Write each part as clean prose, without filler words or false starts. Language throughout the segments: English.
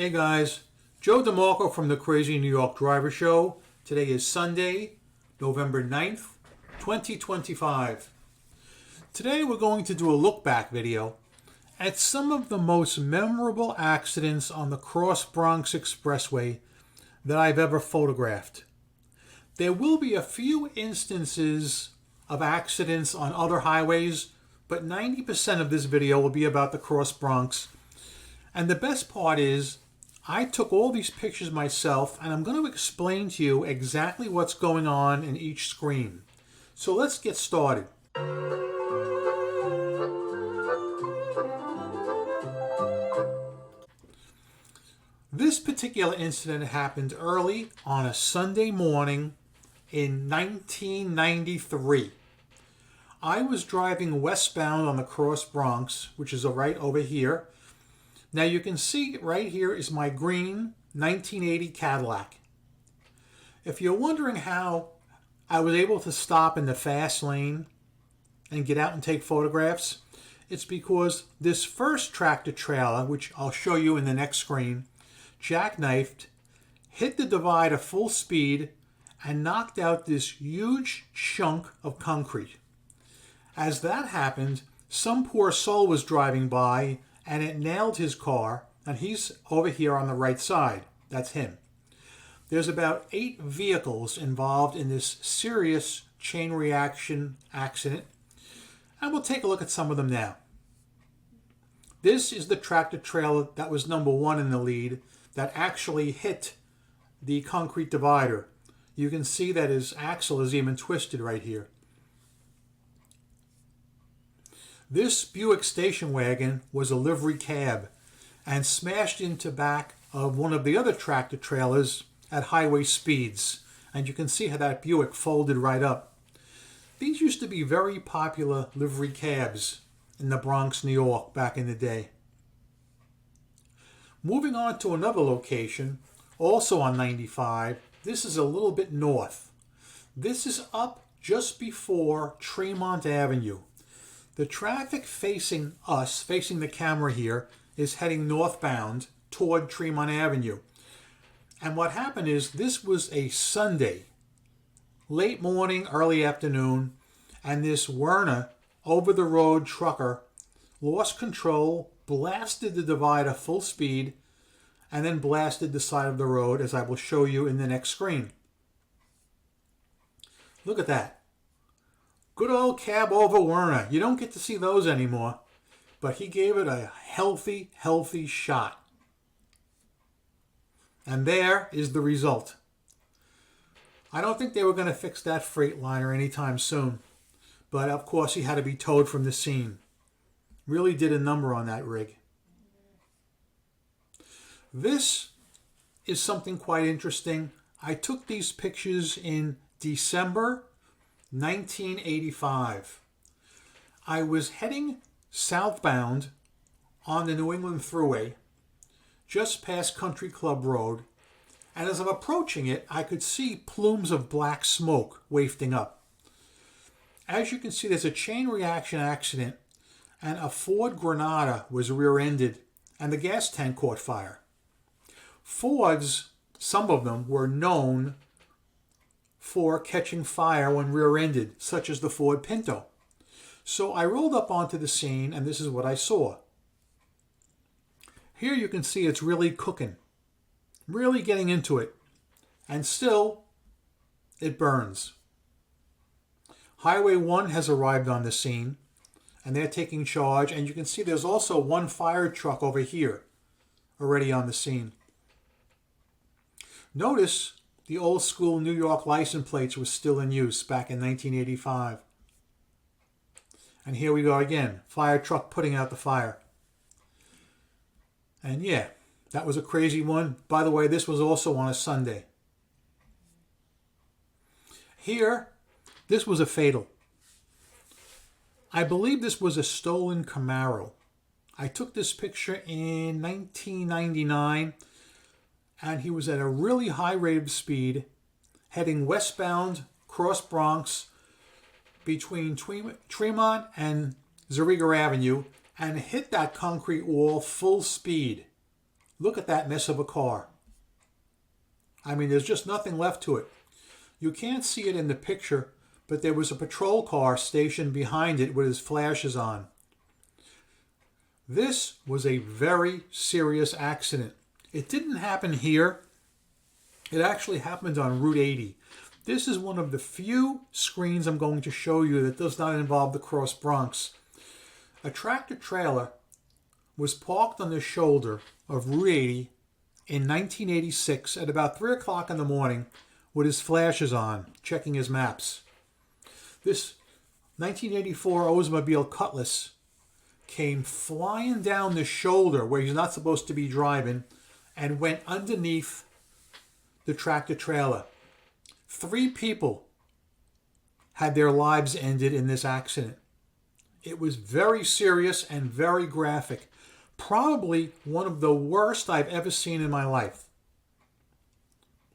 Hey guys, Joe DeMarco from the Crazy New York Driver Show. Today is Sunday, November 9th, 2025. Today we're going to do a look back video at some of the most memorable accidents on the Bronx Expressway that I've ever photographed. There will be a few instances of accidents on other highways, but 90% of this video will be about the Bronx. And the best part is, I took all these pictures myself, and I'm going to explain to you exactly what's going on in each screen. So let's get started. This particular incident happened early on a Sunday morning in 1993. I was driving westbound on the Bronx, which is right over here. Now you can see right here is my green 1980 Cadillac. If you're wondering how I was able to stop in the fast lane and get out and take photographs, it's because this first tractor trailer, which I'll show you in the next screen, jackknifed, hit the divider full speed, and knocked out this huge chunk of concrete. As that happened, some poor soul was driving by and it nailed his car, and he's over here on the right side. That's him. There's about 8 vehicles involved in this serious chain reaction accident, and we'll take a look at some of them now. This is the tractor trailer that was number 1 in the lead that actually hit the concrete divider. You can see that his axle is even twisted right here. This Buick station wagon was a livery cab and smashed into back of one of the other tractor trailers at highway speeds. And you can see how that Buick folded right up. These used to be very popular livery cabs in the Bronx, New York back in the day. Moving on to another location, also on 95, this is a little bit north. This is up just before Tremont Avenue. The traffic facing us, facing the camera here, is heading northbound toward Tremont Avenue. And what happened is this was a Sunday, late morning, early afternoon, and this Werner over-the-road trucker lost control, blasted the divider full speed, and then blasted the side of the road, as I will show you in the next screen. Look at that. Good old cab over Werner. You don't get to see those anymore. But he gave it a healthy shot. And there is the result. I don't think they were going to fix that Freightliner anytime soon. But of course he had to be towed from the scene. Really did a number on that rig. This is something quite interesting. I took these pictures in December 1985. I was heading southbound on the New England Thruway, just past Country Club Road, and as I'm approaching it, I could see plumes of black smoke wafting up. As you can see, there's a chain reaction accident, and a Ford Granada was rear-ended, and the gas tank caught fire. Fords, some of them, were known for catching fire when rear-ended, such as the Ford Pinto. So I rolled up onto the scene, and this is what I saw. Here you can see it's really cooking, really getting into it, and still it burns. Highway 1 has arrived on the scene, and they're taking charge, and you can see there's also one fire truck over here already on the scene. Notice the old school New York license plates were still in use back in 1985. And here we go again. Fire truck putting out the fire. And yeah, that was a crazy one. By the way, this was also on a Sunday. Here, this was a fatal. I believe this was a stolen Camaro. I took this picture in 1999. And he was at a really high rate of speed, heading westbound across Bronx between Tremont and Zeriger Avenue, and hit that concrete wall full speed. Look at that mess of a car. I mean, there's just nothing left to it. You can't see it in the picture, but there was a patrol car stationed behind it with his flashes on. This was a very serious accident. It didn't happen here. It actually happened on Route 80. This is one of the few screens I'm going to show you that does not involve the cross Bronx. A tractor trailer was parked on the shoulder of Route 80 in 1986 at about 3 o'clock in the morning with his flashes on, checking his maps. This 1984 Oldsmobile Cutlass came flying down the shoulder where he's not supposed to be driving and went underneath the tractor trailer. 3 people had their lives ended in this accident. It was very serious and very graphic. Probably one of the worst I've ever seen in my life.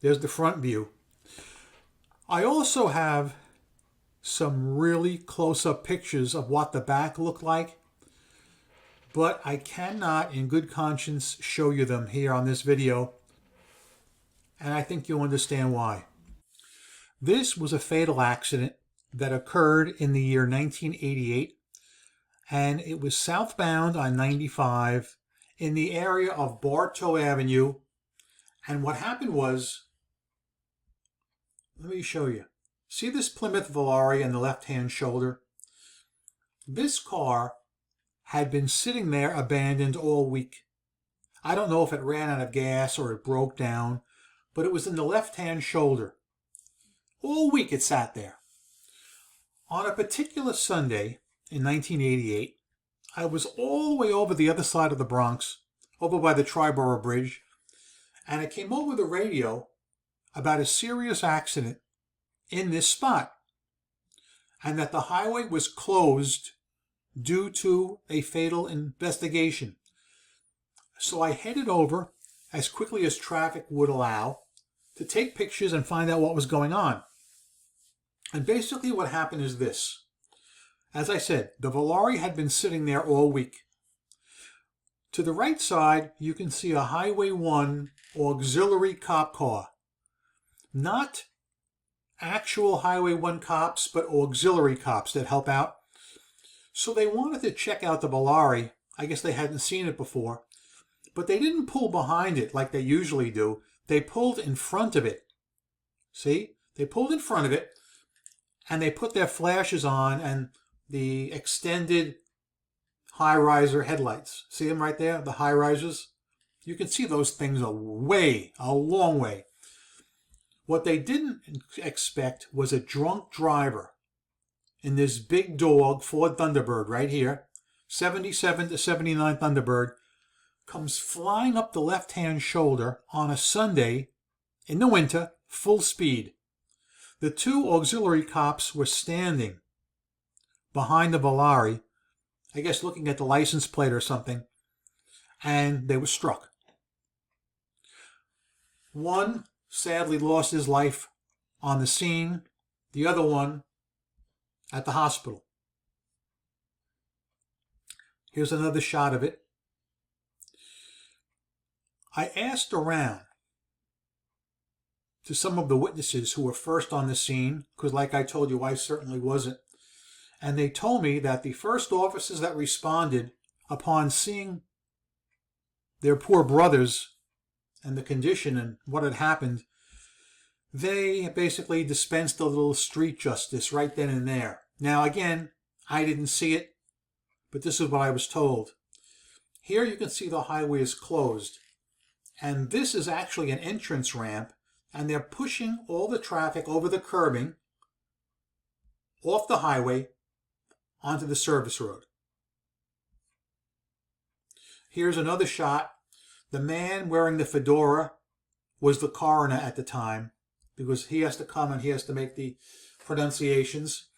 There's the front view. I also have some really close-up pictures of what the back looked like, but I cannot in good conscience show you them here on this video, and I think you'll understand why. This was a fatal accident that occurred in the year 1988, and it was southbound on 95 in the area of Bartow Avenue. And what happened was, let me show you. See this Plymouth Volare on the left-hand shoulder? This car had been sitting there abandoned all week. I don't know if it ran out of gas or it broke down, but it was in the left-hand shoulder. All week it sat there. On a particular Sunday in 1988, I was all the way over the other side of the Bronx, over by the Triborough Bridge, and I came over the radio about a serious accident in this spot, and that the highway was closed due to a fatal investigation. So I headed over as quickly as traffic would allow to take pictures and find out what was going on. And basically what happened is this. As I said, the Volare had been sitting there all week. To the right side, you can see a Highway 1 auxiliary cop car. Not actual Highway 1 cops, but auxiliary cops that help out. So they wanted to check out the Volare. I guess they hadn't seen it before. But they didn't pull behind it like they usually do. They pulled in front of it. See? They pulled in front of it, and they put their flashes on and the extended high-riser headlights. See them right there? The high-risers? You can see those things a long way. What they didn't expect was a drunk driver in this big dog Ford Thunderbird right here, 77 to 79 Thunderbird, comes flying up the left-hand shoulder on a Sunday in the winter, full speed. The 2 auxiliary cops were standing behind the Volare, I guess looking at the license plate or something, and they were struck. One sadly lost his life on the scene, the other one at the hospital. Here's another shot of it. I asked around to some of the witnesses who were first on the scene, because like I told you, I certainly wasn't. And they told me that the first officers that responded upon seeing their poor brothers and the condition and what had happened, they basically dispensed a little street justice right then and there. Now again, I didn't see it, but this is what I was told. Here you can see the highway is closed, and this is actually an entrance ramp, and they're pushing all the traffic over the curbing off the highway onto the service road. Here's another shot. The man wearing the fedora was the coroner at the time, because he has to come and he has to make the pronunciations.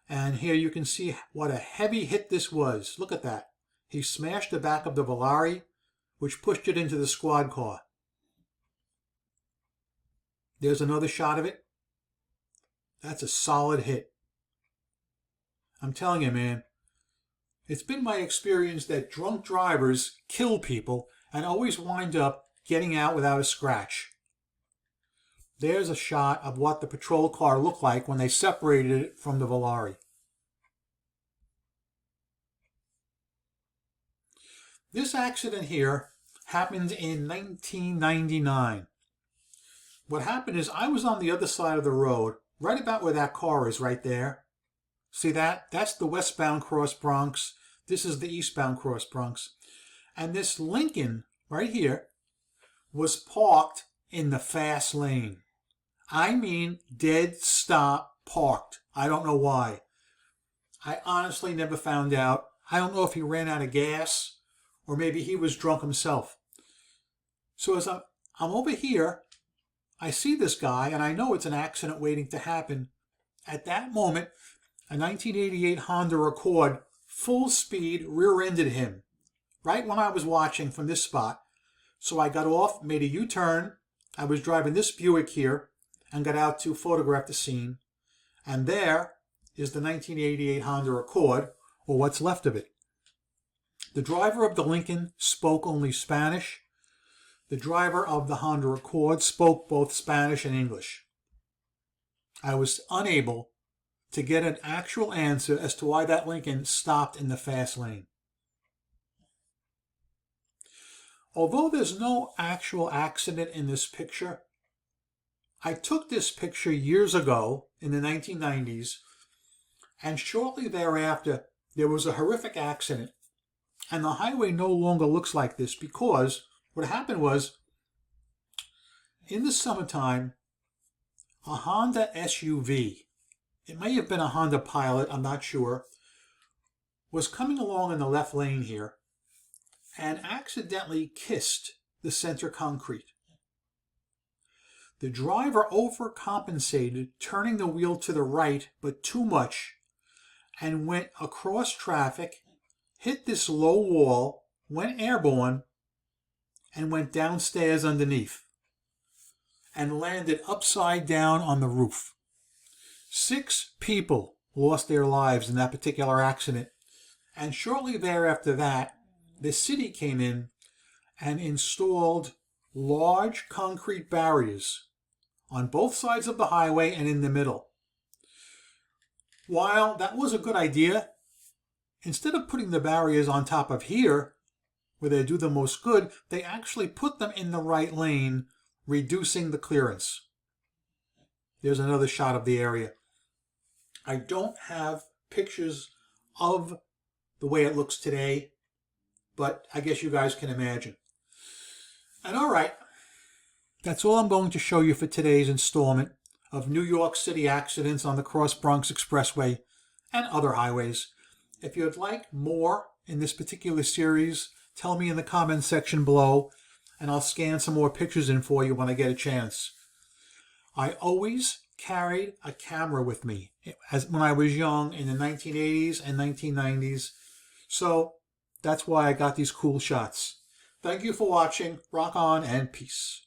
And here you can see what a heavy hit this was. Look at that. He smashed the back of the Volare, which pushed it into the squad car. There's another shot of it. That's a solid hit. I'm telling you, man, it's been my experience that drunk drivers kill people and always wind up getting out without a scratch. There's a shot of what the patrol car looked like when they separated it from the Volare. This accident here happened in 1999. What happened is I was on the other side of the road, right about where that car is right there. See that? That's the westbound cross Bronx. This is the eastbound cross Bronx. And this Lincoln right here was parked in the fast lane. I mean, dead stop parked. I don't know why. I honestly never found out. I don't know if he ran out of gas or maybe he was drunk himself. So as I'm over here, I see this guy and I know it's an accident waiting to happen. At that moment, a 1988 Honda Accord full speed rear-ended him right when I was watching from this spot. So I got off, made a U-turn. I was driving this Buick here and got out to photograph the scene. And there is the 1988 Honda Accord, or what's left of it. The driver of the Lincoln spoke only Spanish. The driver of the Honda Accord spoke both Spanish and English. I was unable to get an actual answer as to why that Lincoln stopped in the fast lane. Although there's no actual accident in this picture, I took this picture years ago in the 1990s, and shortly thereafter there was a horrific accident, and the highway no longer looks like this because what happened was, in the summertime, a Honda SUV, it may have been a Honda Pilot, I'm not sure, was coming along in the left lane here and accidentally kissed the center concrete. The driver overcompensated, turning the wheel to the right, but too much, and went across traffic, hit this low wall, went airborne, and went downstairs underneath, and landed upside down on the roof. 6 people lost their lives in that particular accident, and shortly thereafter that, the city came in and installed large concrete barriers on both sides of the highway and in the middle. While that was a good idea, instead of putting the barriers on top of here, where they do the most good, they actually put them in the right lane, reducing the clearance. There's another shot of the area. I don't have pictures of the way it looks today, but I guess you guys can imagine. And all right, that's all I'm going to show you for today's installment of New York City accidents on the Cross Bronx Expressway and other highways. If you'd like more in this particular series, tell me in the comments section below, and I'll scan some more pictures in for you when I get a chance. I always carried a camera with me when I was young in the 1980s and 1990s, so that's why I got these cool shots. Thank you for watching. Rock on and peace.